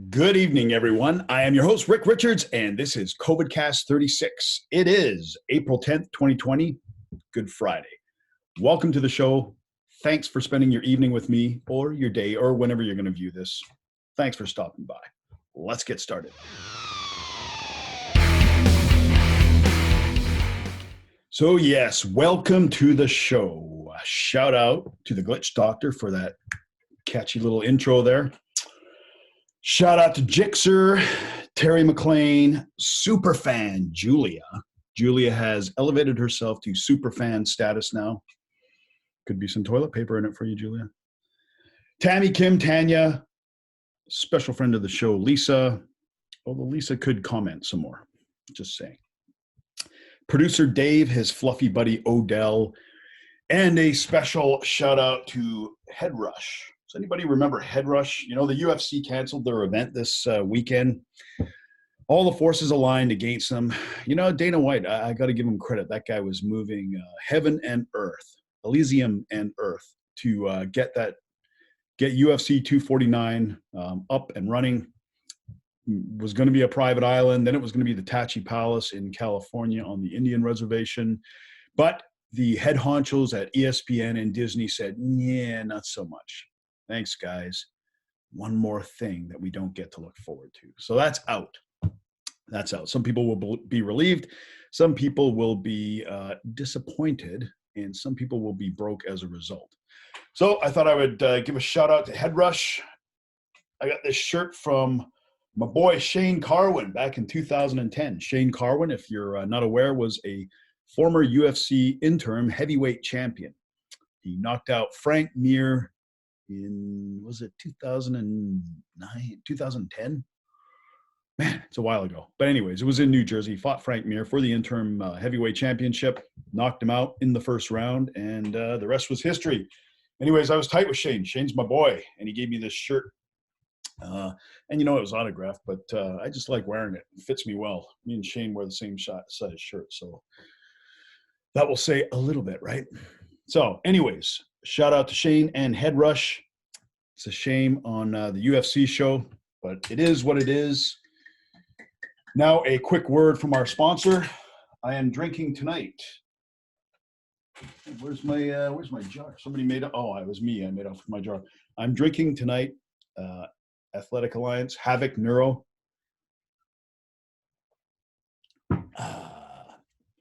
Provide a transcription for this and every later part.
Good evening, everyone. I am your host, Rick Richards, and this is COVIDcast 36. It is April 10th, 2020, Good Friday. Welcome to the show. Thanks for spending your evening with me, or your day, or whenever you're going to view this. Thanks for stopping by. Let's get started. So yes, welcome to the show. Shout out to the Glitch Doctor for that catchy little intro there. Shout out to Jixer, Terry McLean, superfan Julia. Julia has elevated herself to superfan status now. Could be some toilet paper in it for you, Julia. Tammy, Kim, Tanya, special friend of the show, Lisa. Although Lisa could comment some more, just saying. Producer Dave, his fluffy buddy Odell, and a special shout out to Headrush. Does anybody remember Headrush? You know, the UFC canceled their event this weekend. All the forces aligned against them. You know, Dana White, I got to give him credit. That guy was moving heaven and earth, Elysium and earth, to get UFC 249 up and running. It was going to be a private island. Then it was going to be the Tachi Palace in California on the Indian reservation. But the head honchos at ESPN and Disney said, yeah, not so much. Thanks, guys. One more thing that we don't get to look forward to. So that's out. That's out. Some people will be relieved. Some people will be disappointed. And some people will be broke as a result. So I thought I would give a shout out to Headrush. I got this shirt from my boy Shane Carwin back in 2010. Shane Carwin, if you're not aware, was a former UFC interim heavyweight champion. He knocked out Frank Mir in, was it 2009, 2010? Man, it's a while ago. But anyways, it was in New Jersey. He fought Frank Mir for the interim heavyweight championship, knocked him out in the first round, and the rest was history. Anyways, I was tight with Shane. Shane's my boy, and he gave me this shirt. And you know, it was autographed, but I just like wearing it. It fits me well. Me and Shane wear the same size shirt, so that will say a little bit, right? So anyways, shout out to Shane and Headrush. It's a shame on the UFC show, but it is what it is. Now a quick word from our sponsor. I am drinking tonight. Where's my jar? Somebody made it. Oh, it was me. I made off with my jar. I'm drinking tonight Athletic Alliance Havoc Neuro.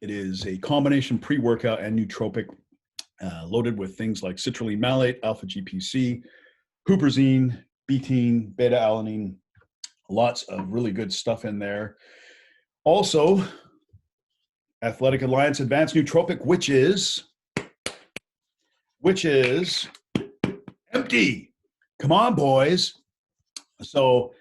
It is a combination pre-workout and nootropic loaded with things like citrulline malate, alpha GPC, huperzine, betaine, beta-alanine, lots of really good stuff in there. Also, Athletic Alliance Advanced Nootropic, which is empty. Come on, boys. So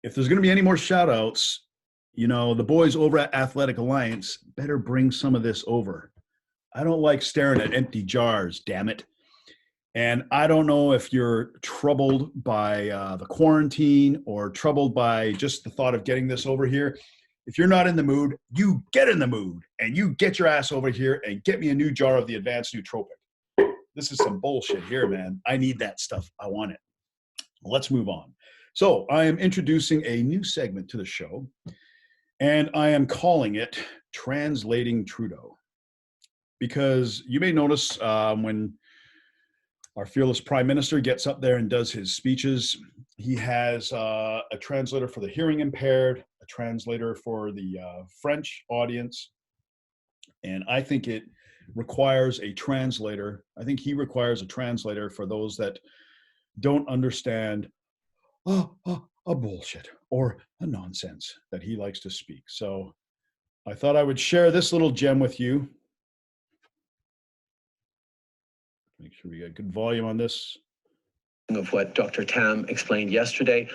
if there's going to be any more shout outs, you know, the boys over at Athletic Alliance better bring some of this over. I don't like staring at empty jars, damn it. And I don't know if you're troubled by the quarantine or troubled by just the thought of getting this over here. If you're not in the mood, you get in the mood and you get your ass over here and get me a new jar of the Advanced Nootropic. This is some bullshit here, man. I need that stuff. I want it. Let's move on. So I am introducing a new segment to the show, and I am calling it Translating Trudeau. Because you may notice when our fearless prime minister gets up there and does his speeches, he has a translator for the hearing impaired, a translator for the French audience, and I think it requires a translator. I think he requires a translator for those that don't understand a bullshit or a nonsense that he likes to speak. So I thought I would share this little gem with you. Make sure we get good volume on this. Of what Dr. Tam explained yesterday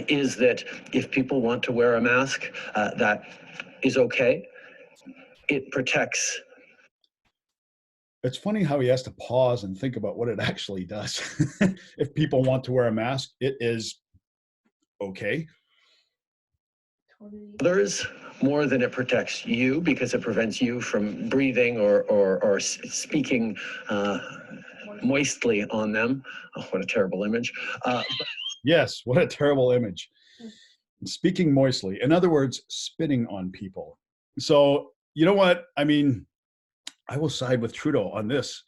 is that if people want to wear a mask, that is okay. It protects. It's funny how he has to pause and think about what it actually does. If people want to wear a mask, it is okay. Others more than it protects you, because it prevents you from breathing or speaking moistly on them. Oh, what a terrible image. Yes, what a terrible image. Speaking moistly. In other words, spitting on people. So, you know what? I mean, I will side with Trudeau on this.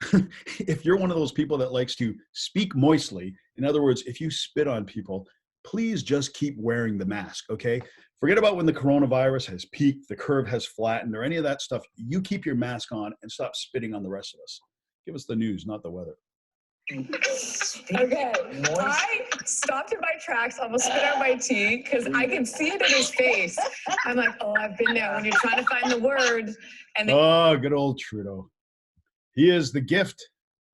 If you're one of those people that likes to speak moistly, in other words, if you spit on people, please just keep wearing the mask, okay? Forget about when the coronavirus has peaked, the curve has flattened, or any of that stuff. You keep your mask on and stop spitting on the rest of us. Give us the news, not the weather. Okay, I stopped in my tracks, almost spit out my tea because I could see it in his face. I'm like, oh, I've been there when you're trying to find the word. And then Oh, good old Trudeau. He is the gift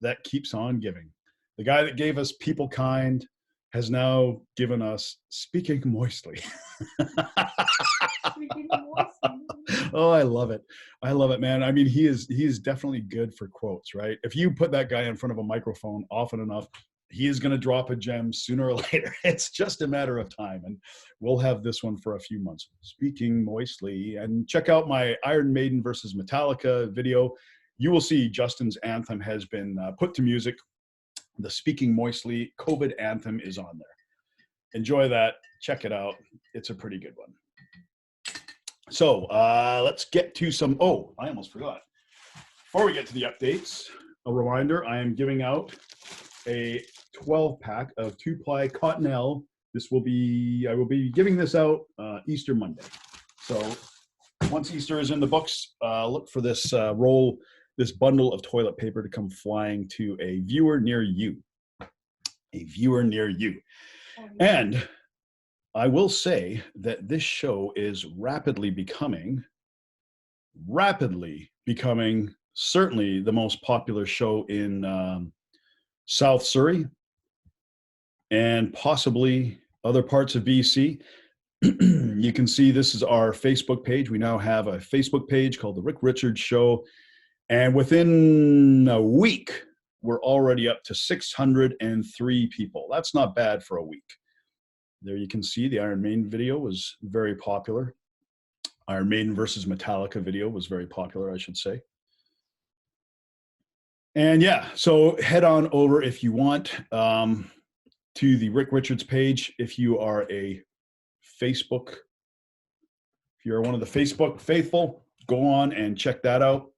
that keeps on giving. The guy that gave us people kind has now given us speaking moistly. Oh, I love it. I love it, man. I mean, he is definitely good for quotes, right? If you put that guy in front of a microphone often enough, he is going to drop a gem sooner or later. It's just a matter of time. And we'll have this one for a few months. Speaking moistly. And check out my Iron Maiden versus Metallica video. You will see Justin's anthem has been put to music. The Speaking Moistly COVID anthem is on there. Enjoy that. Check it out. It's a pretty good one. So let's get to some, oh, I almost forgot. Before we get to the updates, a reminder, I am giving out a 12-pack of 2-ply Cottonelle. I will be giving this out Easter Monday. So once Easter is in the books, look for this this bundle of toilet paper to come flying to a viewer near you. A viewer near you. And I will say that this show is rapidly becoming certainly the most popular show in South Surrey and possibly other parts of BC. You can see this is our Facebook page. We now have a Facebook page called The Rick Richards Show. And within a week, we're already up to 603 people. That's not bad for a week. There you can see the Iron Maiden video was very popular. Iron Maiden versus Metallica video was very popular, I should say. And yeah, so head on over if you want to the Rick Richards page. If you are if you're one of the Facebook faithful, go on and check that out.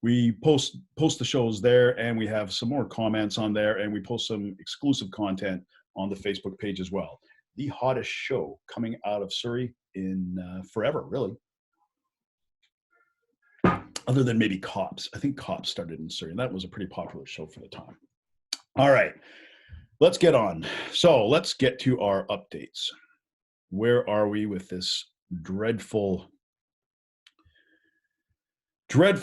We post the shows there, and we have some more comments on there, and we post some exclusive content on the Facebook page as well. The hottest show coming out of Surrey in forever, really. Other than maybe Cops. I think Cops started in Surrey, and that was a pretty popular show for the time. All right, let's get on. So let's get to our updates. Where are we with this dreadful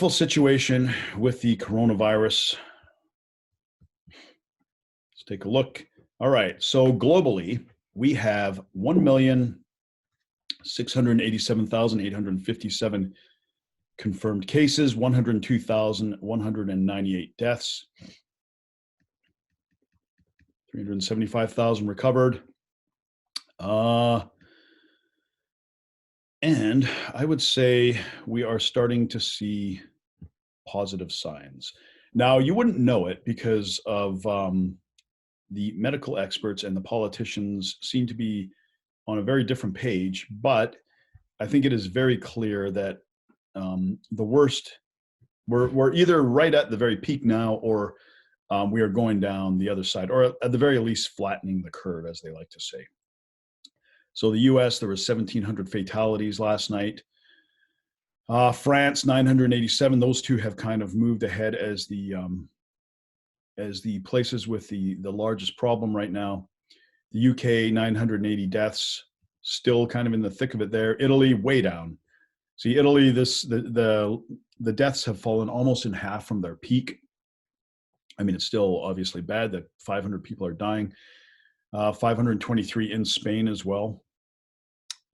situation with the coronavirus? Let's take a look. All right, so globally, we have 1,687,857 confirmed cases, 102,198 deaths, 375,000 recovered. And I would say we are starting to see positive signs. Now, you wouldn't know it because of the medical experts and the politicians seem to be on a very different page, but I think it is very clear that the worst, we're either right at the very peak now, or we are going down the other side, or at the very least flattening the curve, as they like to say. So the US, there was 1,700 fatalities last night. France, 987. Those two have kind of moved ahead as the places with the largest problem right now. The UK, 980 deaths, still kind of in the thick of it there. Italy, way down. See, Italy, the deaths have fallen almost in half from their peak. I mean, it's still obviously bad that 500 people are dying. 523 in Spain as well.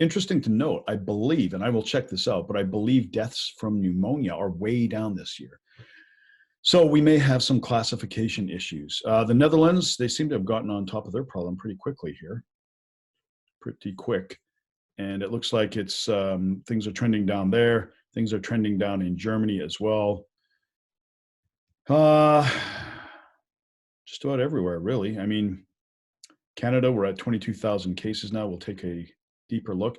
Interesting to note, I believe, and I will check this out, but I believe deaths from pneumonia are way down this year. So we may have some classification issues. The Netherlands, they seem to have gotten on top of their problem pretty quickly here. Pretty quick. And it looks like it's things are trending down there. Things are trending down in Germany as well. Just about everywhere, really. I mean, Canada, we're at 22,000 cases now. We'll take a deeper look.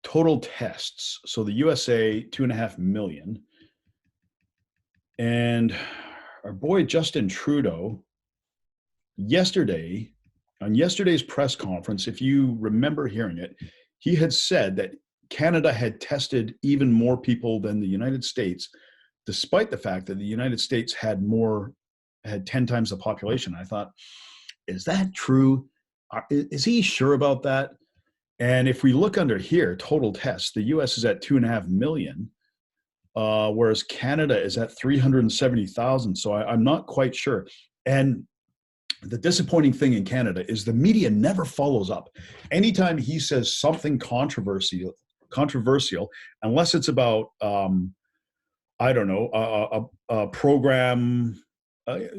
Total tests. So the USA, 2.5 million. And our boy Justin Trudeau, yesterday, on yesterday's press conference, if you remember hearing it, he had said that Canada had tested even more people than the United States, despite the fact that the United States had 10 times the population. I thought, is that true? Is he sure about that? And if we look under here, total tests, the US is at 2.5 million, whereas Canada is at 370,000. So I'm not quite sure. And the disappointing thing in Canada is the media never follows up. Anytime he says something controversial, unless it's about, I don't know, a program,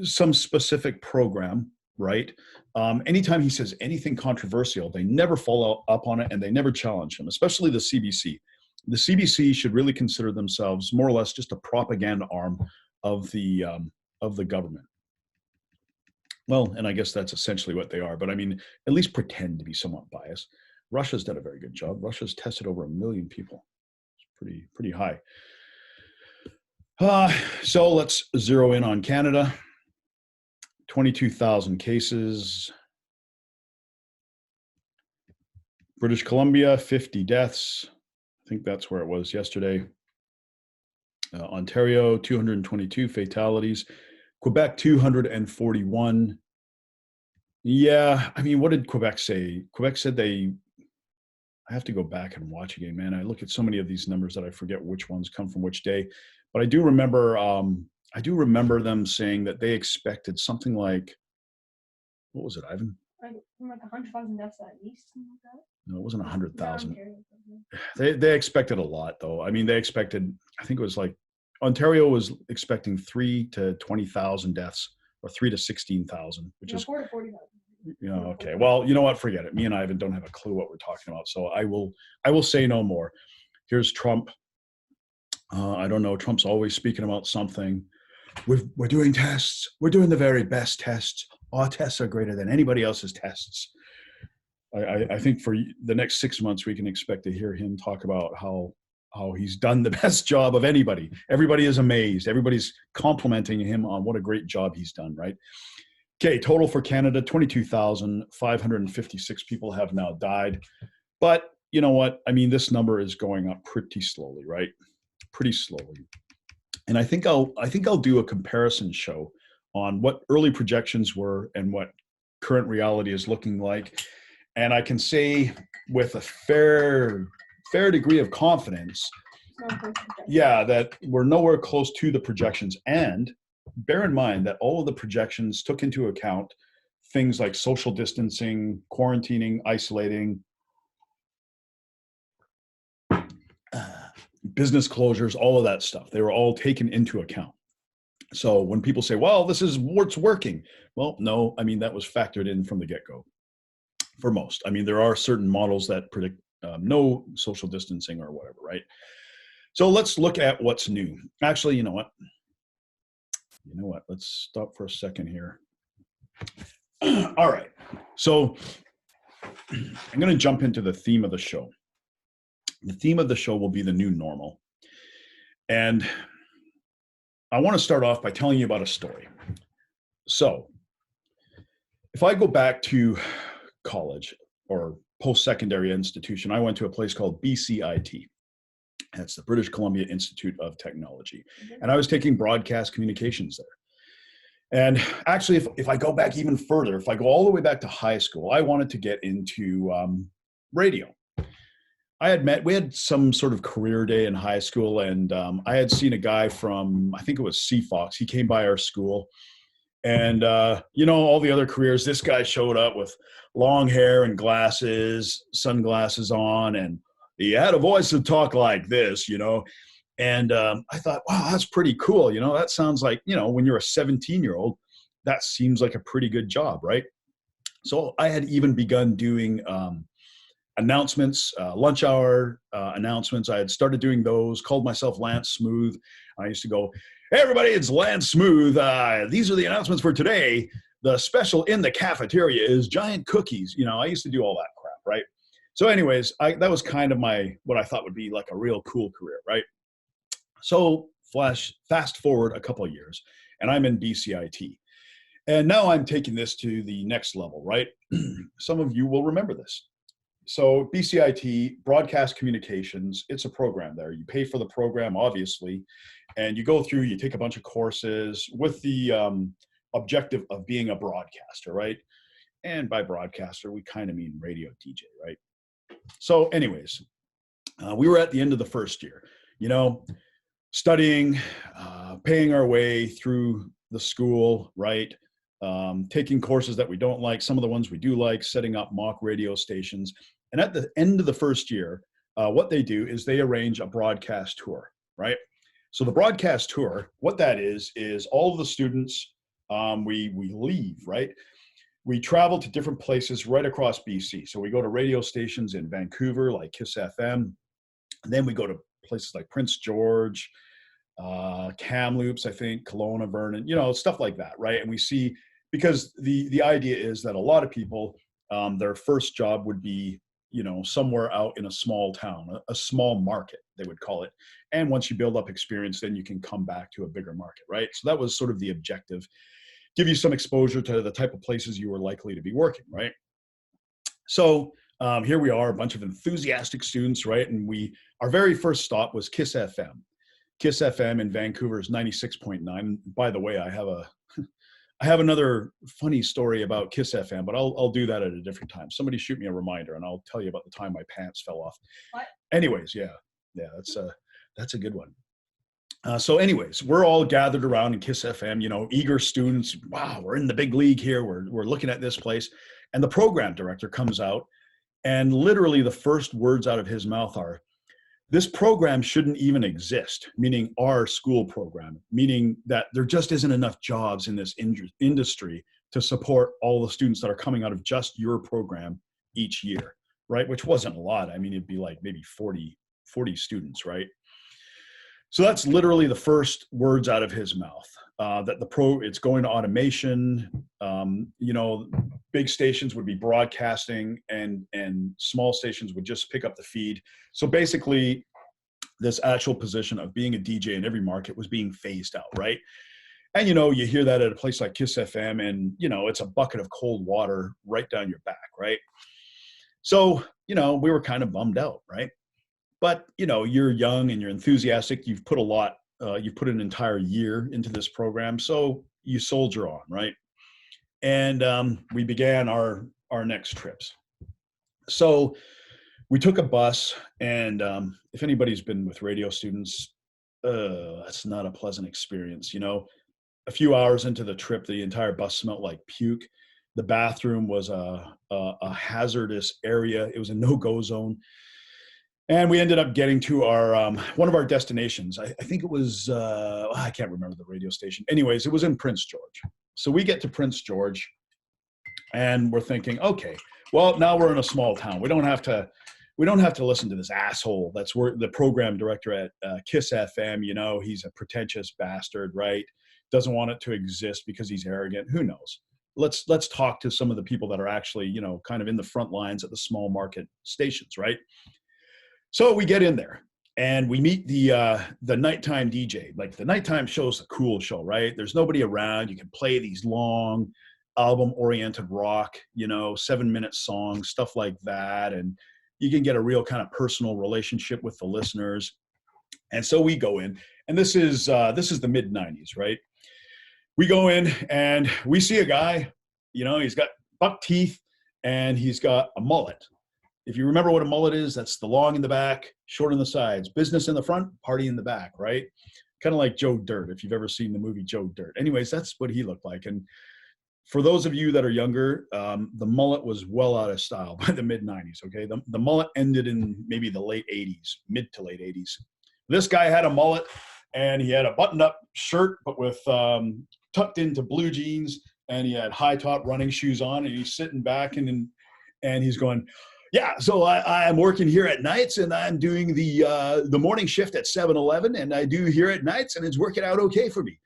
some specific program, right? Anytime he says anything controversial, they never follow up on it and they never challenge him, especially the CBC. The CBC should really consider themselves more or less just a propaganda arm of the government. Well, and I guess that's essentially what they are, but I mean, at least pretend to be somewhat biased. Russia's done a very good job. Russia's tested over 1 million people. It's pretty high. So let's zero in on Canada. 22,000 cases. British Columbia, 50 deaths. I think that's where it was yesterday. Ontario, 222 fatalities. Quebec, 241. Yeah, I mean, what did Quebec say? Quebec said I have to go back and watch again, man. I look at so many of these numbers that I forget which ones come from which day. But I do remember them saying that they expected something like, what was it, Ivan? Like 100,000 deaths at least, something like that. No, it wasn't 100,000. They expected a lot, though. I mean, they expected, I think it was like, Ontario was expecting 3,000 to 20,000 deaths, or 3,000 to 16,000, which is 4,000 to 40,000. Yeah. Okay. Well, you know what? Forget it. Me and Ivan don't have a clue what we're talking about. So I will say no more. Here's Trump. I don't know. Trump's always speaking about something. We're doing tests. We're doing the very best tests. Our tests are greater than anybody else's tests. I think for the next 6 months, we can expect to hear him talk about how he's done the best job of anybody. Everybody is amazed. Everybody's complimenting him on what a great job he's done, right? Okay, total for Canada, 22,556 people have now died. But you know what? I mean, this number is going up pretty slowly, right? Pretty slowly. And I think I'll do a comparison show on what early projections were and what current reality is looking like. And I can say with a fair degree of confidence, yeah, that we're nowhere close to the projections. And bear in mind that all of the projections took into account things like social distancing, quarantining, isolating, business closures, all of that stuff. They were all taken into account. So when people say, well, this is what's working. Well, no, I mean, that was factored in from the get-go for most. I mean, there are certain models that predict no social distancing or whatever, right? So let's look at what's new. Actually, you know what? Let's stop for a second here. All right. So I'm going to jump into the theme of the show. The theme of the show will be the new normal. And I want to start off by telling you about a story. So if I go back to college or post-secondary institution, I went to a place called BCIT. That's the British Columbia Institute of Technology. And I was taking broadcast communications there. And actually, if I go back even further, if I go all the way back to high school, I wanted to get into radio. We had some sort of career day in high school, and I had seen a guy from, I think it was CFOX. He came by our school. And, all the other careers, this guy showed up with long hair and glasses, sunglasses on, and he had a voice to talk like this, And I thought, wow, that's pretty cool. That sounds like, when you're a 17-year-old, that seems like a pretty good job, right? So I had even begun doing announcements, lunch hour announcements. I had started doing those, called myself Lance Smooth. I used to go, hey, everybody, it's Lance Smooth. These are the announcements for today. the special in the cafeteria is giant cookies. You know, I used to do all that crap, right? So anyways, that was kind of what I thought would be like a real cool career, right? So fast forward a couple of years, and I'm in BCIT. And now I'm taking this to the next level, right? Some of you will remember this. So BCIT, Broadcast Communications, it's a program there. You pay for the program, obviously, and you go through, you take a bunch of courses with the objective of being a broadcaster, right? And by broadcaster, we kind of mean radio DJ, right? So anyways, we were at the end of the first year, you know, studying, paying our way through the school, right? Taking courses that we don't like, some of the ones we do like, setting up mock radio stations. And at the end of the first year, what they do is they arrange a broadcast tour, right? So the broadcast tour, what that is all of the students, we leave, right? We travel to different places right across BC. So we go to radio stations in Vancouver, like Kiss FM. And then we go to places like Prince George, Kamloops, I think, Kelowna, Vernon, you know, stuff like that, right? And we see, because the idea is that a lot of people, their first job would be, you know, somewhere out in a small town, a small market, they would call it. And once you build up experience, then you can come back to a bigger market, right? So that was sort of the objective. Give you some exposure to the type of places you were likely to be working, right? So here we are, a bunch of enthusiastic students, right? And our very first stop was Kiss FM. Kiss FM in Vancouver is 96.9. By the way, I have another funny story about Kiss FM, but I'll do that at a different time. Somebody shoot me a reminder and I'll tell you about the time my pants fell off. What? Anyways, yeah, that's a good one. So anyways, we're all gathered around in Kiss FM, you know, eager students. Wow, we're in the big league here. We're looking at this place. And the program director comes out, and literally the first words out of his mouth are, "This program shouldn't even exist," meaning our school program, meaning that there just isn't enough jobs in this industry to support all the students that are coming out of just your program each year, right? Which wasn't a lot. I mean, it'd be like maybe 40 students, right? So that's literally the first words out of his mouth, that it's going to automation. You know, big stations would be broadcasting and small stations would just pick up the feed. So basically this actual position of being a DJ in every market was being phased out, right? And, you know, you hear that at a place like Kiss FM and, you know, it's a bucket of cold water right down your back, right? So, you know, we were kind of bummed out, right? But, you know, you're young and you're enthusiastic. You've put you've put an entire year into this program. So you soldier on, right? And we began our next trips. So we took a bus, and if anybody's been with radio students, that's not a pleasant experience. You know, a few hours into the trip, the entire bus smelled like puke. The bathroom was a hazardous area. It was a no-go zone. And we ended up getting to our one of our destinations. I think it was, I can't remember the radio station. Anyways, it was in Prince George. So we get to Prince George, and we're thinking, okay, well, now we're in a small town. We don't have to listen to this asshole that's the program director at Kiss FM. You know, he's a pretentious bastard, right? Doesn't want it to exist because he's arrogant. Who knows? Let's talk to some of the people that are actually, you know, kind of in the front lines at the small market stations, right? So we get in there and we meet the nighttime DJ. Like, the nighttime show's a cool show, right? There's nobody around. You can play these long album-oriented rock, you know, 7-minute songs, stuff like that. And you can get a real kind of personal relationship with the listeners. And so we go in, and this is the mid-90s, right? We go in and we see a guy, you know, he's got buck teeth and he's got a mullet. If you remember what a mullet is, that's the long in the back, short on the sides, business in the front, party in the back, right? Kind of like Joe Dirt, if you've ever seen the movie Joe Dirt. Anyways, that's what he looked like. And for those of you that are younger, the mullet was well out of style by the mid-90s, okay? The mullet ended in maybe the late 80s, mid to late 80s. This guy had a mullet, and he had a buttoned-up shirt, but with tucked into blue jeans, and he had high-top running shoes on, and he's sitting back, and he's going, "Yeah, so I'm working here at nights, and I'm doing the morning shift at 7-Eleven, and I do here at nights, and it's working out okay for me."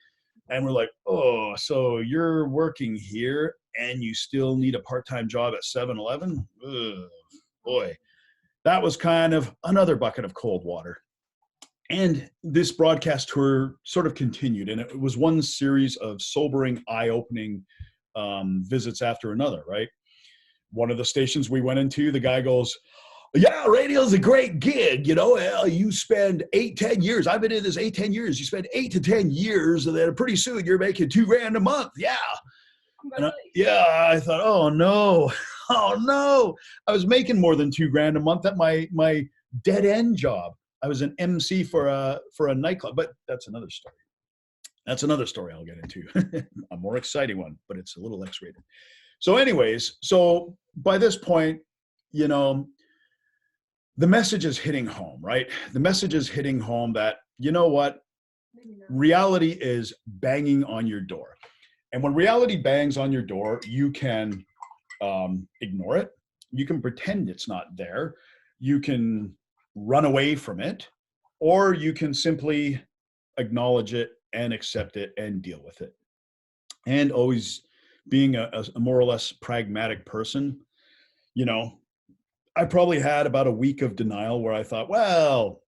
And we're like, oh, so you're working here and you still need a part-time job at 7-Eleven? Ugh, boy, that was kind of another bucket of cold water. And this broadcast tour sort of continued, and it was one series of sobering, eye-opening visits after another, right? One of the stations we went into, the guy goes, yeah, radio's a great gig. Well, you spend 8-10 years. I've been in this 8-10 years. You spend 8 to 10 years, and then pretty soon you're making $2,000 a month. Yeah. And I thought, oh no, oh no. I was making more than $2,000 a month at my dead end job. I was an MC for a nightclub, but that's another story. That's another story I'll get into. A more exciting one, but it's a little X-rated. So anyways, so by this point, the message is hitting home, right? The message is hitting home that, you know what? Reality is banging on your door. And when reality bangs on your door, you can ignore it. You can pretend it's not there. You can run away from it, or you can simply acknowledge it and accept it and deal with it. And always being a more or less pragmatic person, I probably had about a week of denial where I thought, well,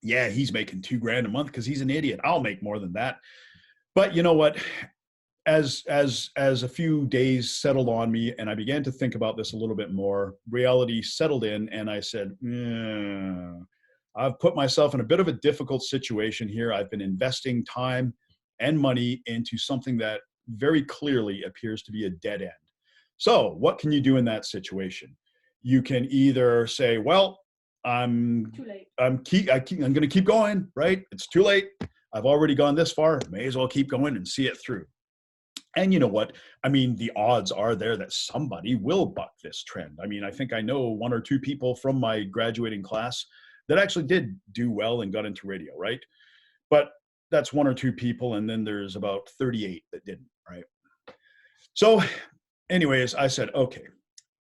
yeah, he's making $2,000 a month because he's an idiot. I'll make more than that. But you know what? As a few days settled on me and I began to think about this a little bit more, reality settled in, and I said, I've put myself in a bit of a difficult situation here. I've been investing time and money into something that very clearly appears to be a dead end. So what can you do in that situation? You can either say, well, I'm going to keep going, right? It's too late. I've already gone this far. May as well keep going and see it through. And you know what? I mean, the odds are there that somebody will buck this trend. I mean, I think I know one or two people from my graduating class that actually did do well and got into radio, right? But that's one or two people, and then there's about 38 that didn't, right? So anyways, I said, okay,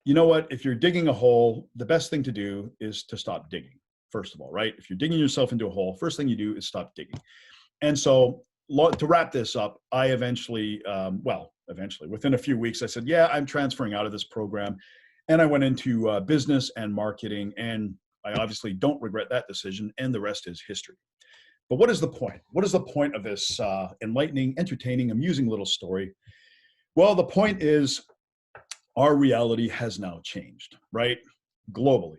you know what? If you're digging a hole, the best thing to do is to stop digging, first of all, right? If you're digging yourself into a hole, first thing you do is stop digging. And so to wrap this up, I eventually, within a few weeks, I said, yeah, I'm transferring out of this program. And I went into business and marketing, and I obviously don't regret that decision, and the rest is history. But what is the point? What is the point of this enlightening, entertaining, amusing little story? Well, the point is our reality has now changed, right? Globally,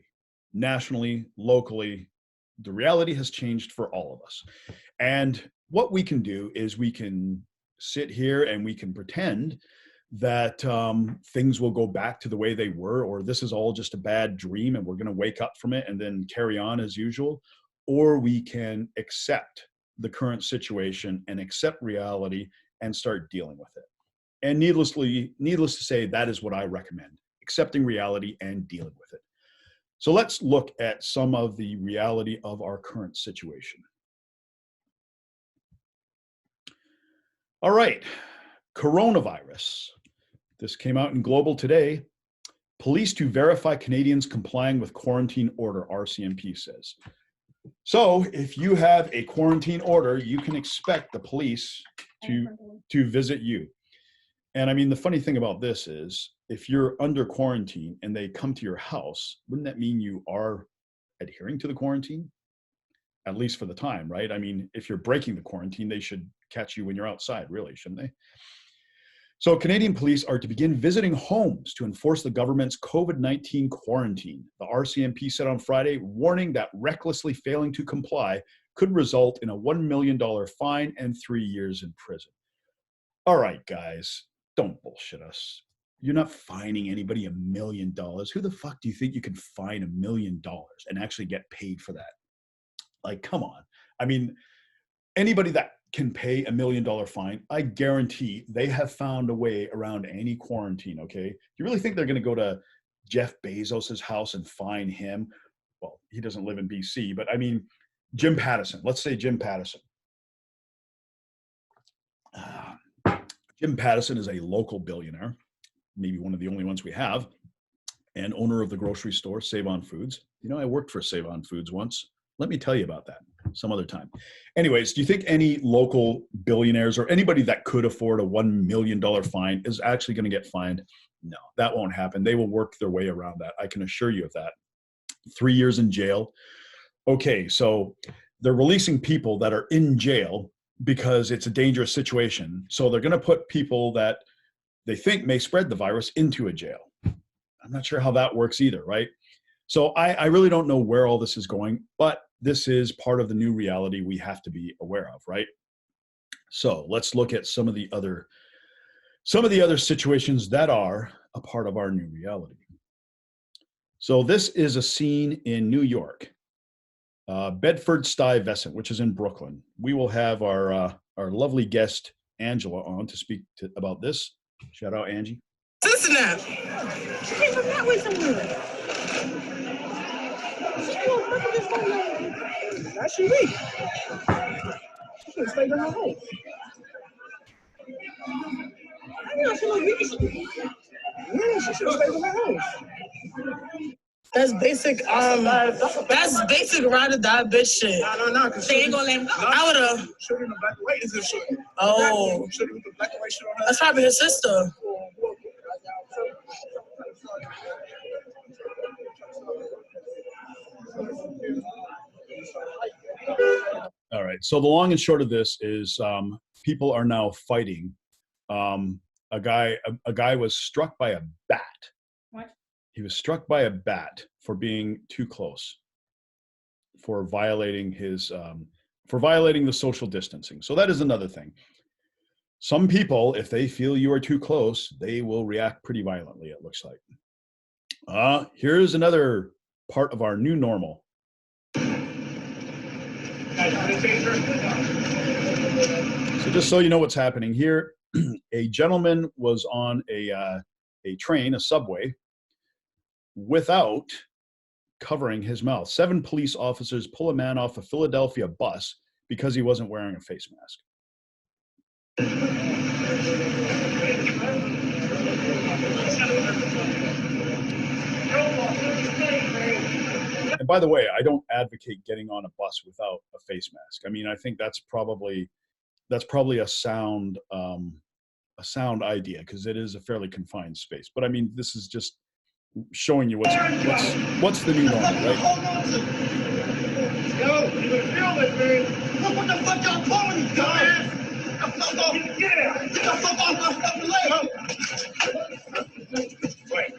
nationally, locally, the reality has changed for all of us. And what we can do is we can sit here and we can pretend that things will go back to the way they were, or this is all just a bad dream and we're going to wake up from it and then carry on as usual. Or we can accept the current situation and accept reality and start dealing with it. And needless to say, that is what I recommend, accepting reality and dealing with it. So let's look at some of the reality of our current situation. All right, coronavirus. This came out in Global today. Police to verify Canadians complying with quarantine order, RCMP says. So if you have a quarantine order, you can expect the police to visit you. And I mean, the funny thing about this is if you're under quarantine and they come to your house, wouldn't that mean you are adhering to the quarantine? At least for the time, right? I mean, if you're breaking the quarantine, they should catch you when you're outside, really, shouldn't they? So Canadian police are to begin visiting homes to enforce the government's COVID-19 quarantine. The RCMP said on Friday, warning that recklessly failing to comply could result in a $1 million fine and 3 years in prison. All right, guys, don't bullshit us. You're not fining anybody $1 million. Who the fuck do you think you can fine $1 million and actually get paid for that? Like, come on. I mean, anybody that can pay $1 million fine, I guarantee they have found a way around any quarantine, okay? You really think they're going to go to Jeff Bezos's house and fine him? Well, he doesn't live in BC, but I mean, Jim Pattison. Let's say Jim Pattison. Jim Pattison is a local billionaire, maybe one of the only ones we have, and owner of the grocery store, Save On Foods. You know, I worked for Save On Foods once. Let me tell you about that some other time. Anyways, do you think any local billionaires or anybody that could afford a $1 million fine is actually going to get fined? No, that won't happen. They will work their way around that. I can assure you of that. 3 years in jail. Okay, so they're releasing people that are in jail because it's a dangerous situation. So they're going to put people that they think may spread the virus into a jail. I'm not sure how that works either, right? So I really don't know where all this is going, but this is part of the new reality we have to be aware of, right? So let's look at some of the other situations that are a part of our new reality. So this is a scene in New York, Bedford-Stuyvesant, which is in Brooklyn. We will have our lovely guest Angela on to speak about this. Shout out, Angie. Cincinnati. She came from that way somewhere. That should be. She should have stayed in her home. I know she looked weak. Yeah, she should have stayed in her home. That's basic. That's basic ride or die bitch shit. No. They ain't gonna let him go. I would've. Shooting the black and white is a shit. Oh. Shooting with the black and white shit on her. That's probably his sister. All right. So the long and short of this is people are now fighting. A guy was struck by a bat. What? He was struck by a bat for being too close, for violating the social distancing. So that is another thing. Some people, if they feel you are too close, they will react pretty violently, it looks like. Here's another part of our new normal. So just so you know what's happening here, a gentleman was on a train, a subway, without covering his mouth. 7 police officers pull a man off a Philadelphia bus because he wasn't wearing a face mask. And by the way, I don't advocate getting on a bus without a face mask. I mean, I think that's probably a sound idea because it is a fairly confined space. But I mean, this is just showing you what's the new normal, right? Yo, you can feel it, man. Look what the fuck y'all calling me, dumbass. Get the fuck off. Get the fuck off my fucking leg. Wait.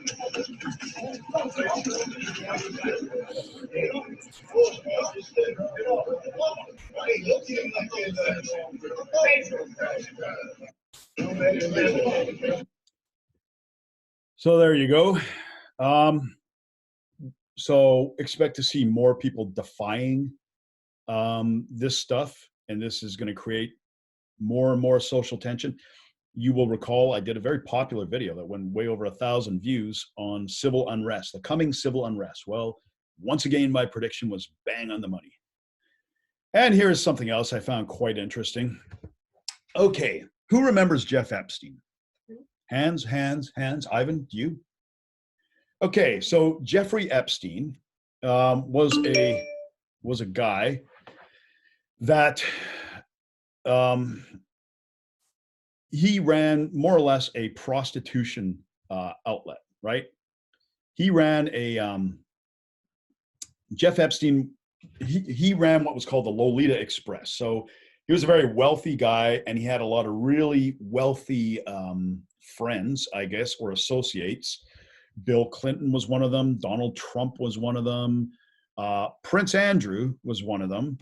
So there you go. So expect to see more people defying this stuff, and this is going to create more and more social tension. You will recall I did a very popular video that went way over 1,000 views on civil unrest, the coming civil unrest. Well, once again, my prediction was bang on the money. And here's something else I found quite interesting. Okay, who remembers Jeff Epstein? Hands. Ivan, you? Okay, so Jeffrey Epstein was a guy that he ran more or less a prostitution outlet, right? He ran Jeff Epstein, he ran what was called the Lolita Express. So he was a very wealthy guy, and he had a lot of really wealthy friends, I guess, or associates. Bill Clinton was one of them. Donald Trump was one of them. Prince Andrew was one of them.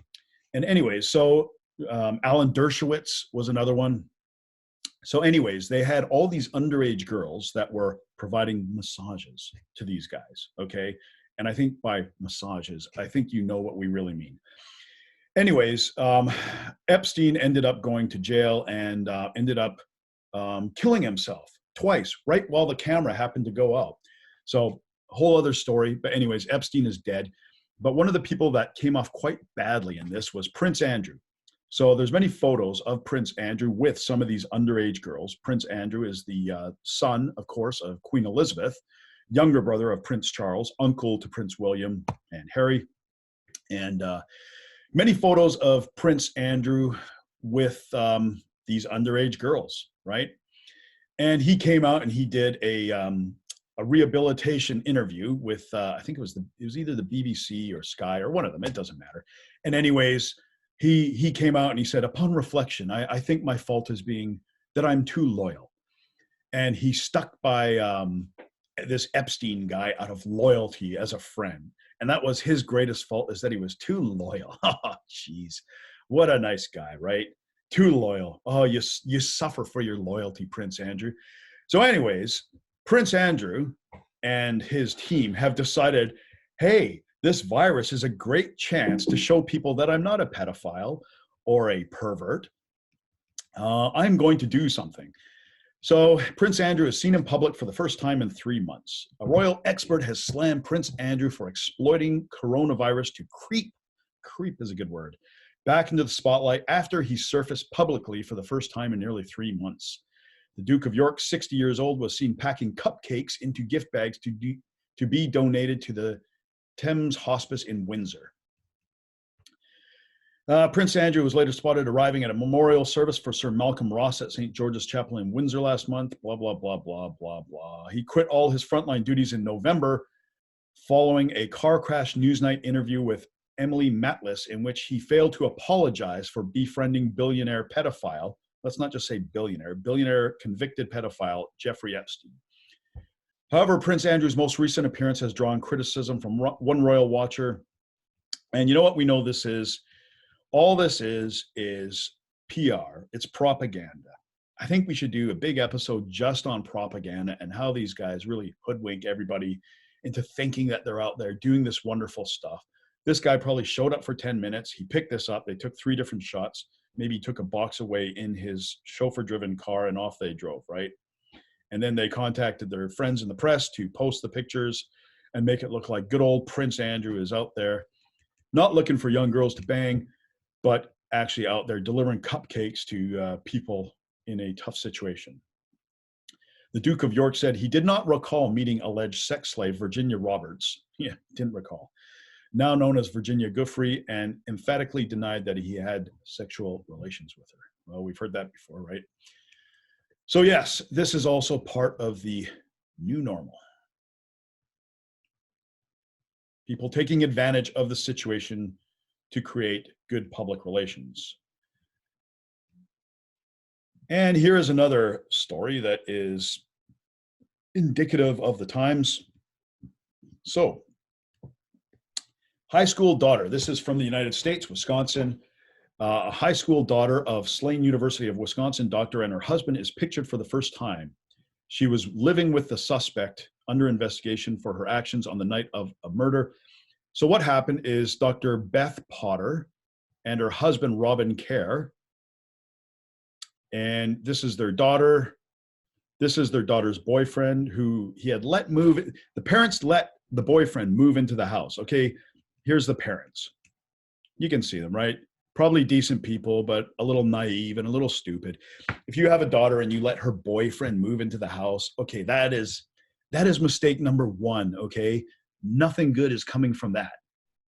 And anyways, so Alan Dershowitz was another one. So anyways, they had all these underage girls that were providing massages to these guys, okay? And I think by massages, I think you know what we really mean. Anyways, Epstein ended up going to jail and ended up killing himself twice, right while the camera happened to go out. So a whole other story. But anyways, Epstein is dead. But one of the people that came off quite badly in this was Prince Andrew. So there's many photos of Prince Andrew with some of these underage girls. Prince Andrew is the son, of course, of Queen Elizabeth, younger brother of Prince Charles, uncle to Prince William and Harry. And many photos of Prince Andrew with these underage girls, right? And he came out and he did a rehabilitation interview with I think it was either the BBC or Sky or one of them. It doesn't matter. And anyways, he came out and he said, upon reflection, I think my fault is being that I'm too loyal. And he stuck by this Epstein guy out of loyalty as a friend. And that was his greatest fault, is that he was too loyal. Oh, jeez. What a nice guy, right? Too loyal. Oh, you suffer for your loyalty, Prince Andrew. So anyways, Prince Andrew and his team have decided, hey, this virus is a great chance to show people that I'm not a pedophile or a pervert. I'm going to do something. So Prince Andrew is seen in public for the first time in 3 months. A royal expert has slammed Prince Andrew for exploiting coronavirus to creep is a good word, back into the spotlight after he surfaced publicly for the first time in nearly 3 months. The Duke of York, 60 years old, was seen packing cupcakes into gift bags to be donated to the Thames Hospice in Windsor. Prince Andrew was later spotted arriving at a memorial service for Sir Malcolm Ross at St. George's Chapel in Windsor last month. Blah, blah, blah, blah, blah, blah. He quit all his frontline duties in November following a car crash Newsnight interview with Emily Matlis, in which he failed to apologize for befriending billionaire pedophile. Let's not just say billionaire convicted pedophile Jeffrey Epstein. However, Prince Andrew's most recent appearance has drawn criticism from one royal watcher. And you know what we know this is? All this is PR. It's propaganda. I think we should do a big episode just on propaganda and how these guys really hoodwink everybody into thinking that they're out there doing this wonderful stuff. This guy probably showed up for 10 minutes. He picked this up. They took 3 different shots. Maybe he took a box away in his chauffeur-driven car and off they drove, right? And then they contacted their friends in the press to post the pictures and make it look like good old Prince Andrew is out there, not looking for young girls to bang, but actually out there delivering cupcakes to people in a tough situation. The Duke of York said he did not recall meeting alleged sex slave Virginia Roberts. Yeah, didn't recall. Now known as Virginia Giuffre, and emphatically denied that he had sexual relations with her. Well, we've heard that before, right? So yes, this is also part of the new normal. People taking advantage of the situation to create good public relations. And here is another story that is indicative of the times. So, high school daughter, this is from the United States, Wisconsin. A high school daughter of Slane University of Wisconsin doctor and her husband is pictured for the first time. She was living with the suspect under investigation for her actions on the night of a murder. So what happened is Dr. Beth Potter and her husband, Robin Kerr, and this is their daughter. This is their daughter's boyfriend who he had let move. The parents let the boyfriend move into the house. Okay, here's the parents. You can see them, right? Probably decent people, but a little naive and a little stupid. If you have a daughter and you let her boyfriend move into the house, okay, that is mistake number 1, okay? Nothing good is coming from that.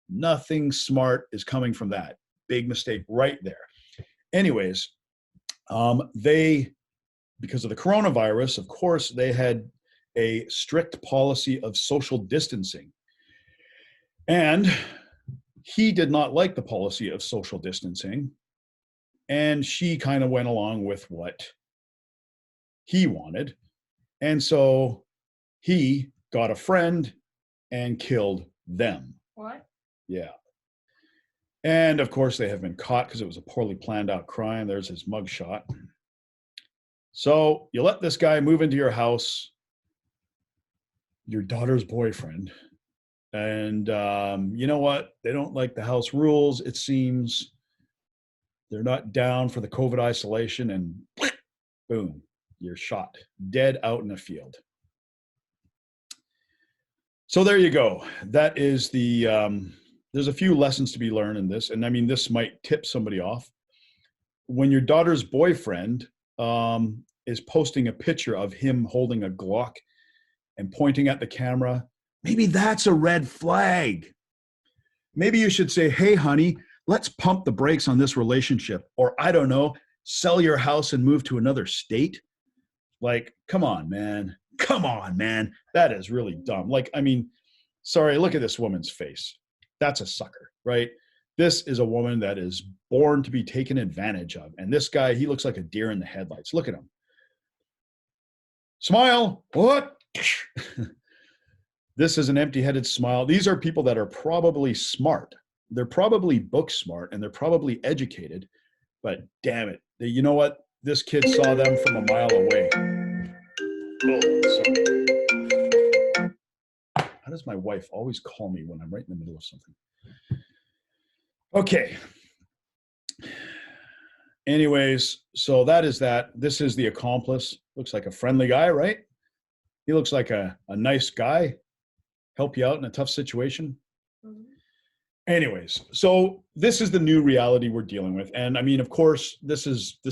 Nothing smart is coming from that. Big mistake right there. Anyways, they, because of the coronavirus, of course, they had a strict policy of social distancing. And he did not like the policy of social distancing. And she kind of went along with what he wanted. And so he got a friend and killed them. What? Yeah. And of course, they have been caught because it was a poorly planned out crime. There's his mugshot. So you let this guy move into your house, your daughter's boyfriend, and you know what? They don't like the house rules, it seems. They're not down for the COVID isolation, and boom, you're shot, dead out in a field. So there you go. That is the, there's a few lessons to be learned in this. And I mean, this might tip somebody off. When your daughter's boyfriend is posting a picture of him holding a Glock and pointing at the camera, maybe that's a red flag. Maybe you should say, hey, honey, let's pump the brakes on this relationship. Or I don't know, sell your house and move to another state. Like, come on, man. Come on, man. That is really dumb. Like, I mean, sorry, look at this woman's face. That's a sucker, right? This is a woman that is born to be taken advantage of. And this guy, he looks like a deer in the headlights. Look at him. Smile. What? This is an empty-headed smile. These are people that are probably smart. They're probably book smart and they're probably educated, but damn it. You know what? This kid saw them from a mile away. Oh, sorry. How does my wife always call me when I'm right in the middle of something? Okay. Anyways, so that is that. This is the accomplice. Looks like a friendly guy, right? He looks like a nice guy. Help you out in a tough situation. Mhm. Anyways, so this is the new reality we're dealing with. And I mean, of course, this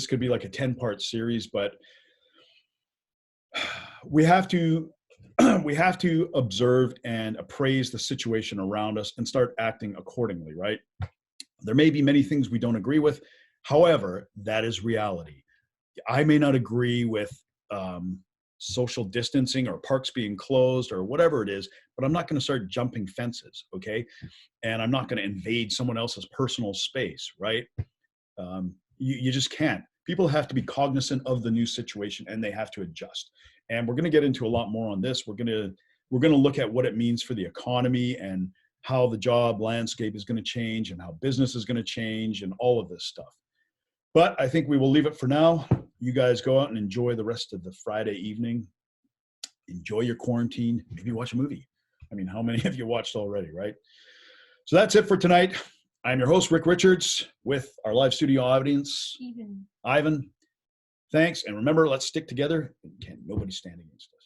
could be like a 10-part series, but we have to observe and appraise the situation around us and start acting accordingly, right? There may be many things we don't agree with. However, that is reality. I may not agree with social distancing or parks being closed or whatever it is, but I'm not going to start jumping fences, okay? And I'm not going to invade someone else's personal space, right? You just can't. People have to be cognizant of the new situation and they have to adjust. And we're going to get into a lot more on this. We're going to look at what it means for the economy and how the job landscape is going to change and how business is going to change and all of this stuff. But I think we will leave it for now. You guys go out and enjoy the rest of the Friday evening. Enjoy your quarantine. Maybe watch a movie. I mean, how many have you watched already, right? So that's it for tonight. I'm your host, Rick Richards, with our live studio audience, Ivan. Thanks. And remember, let's stick together and can nobody stand against us.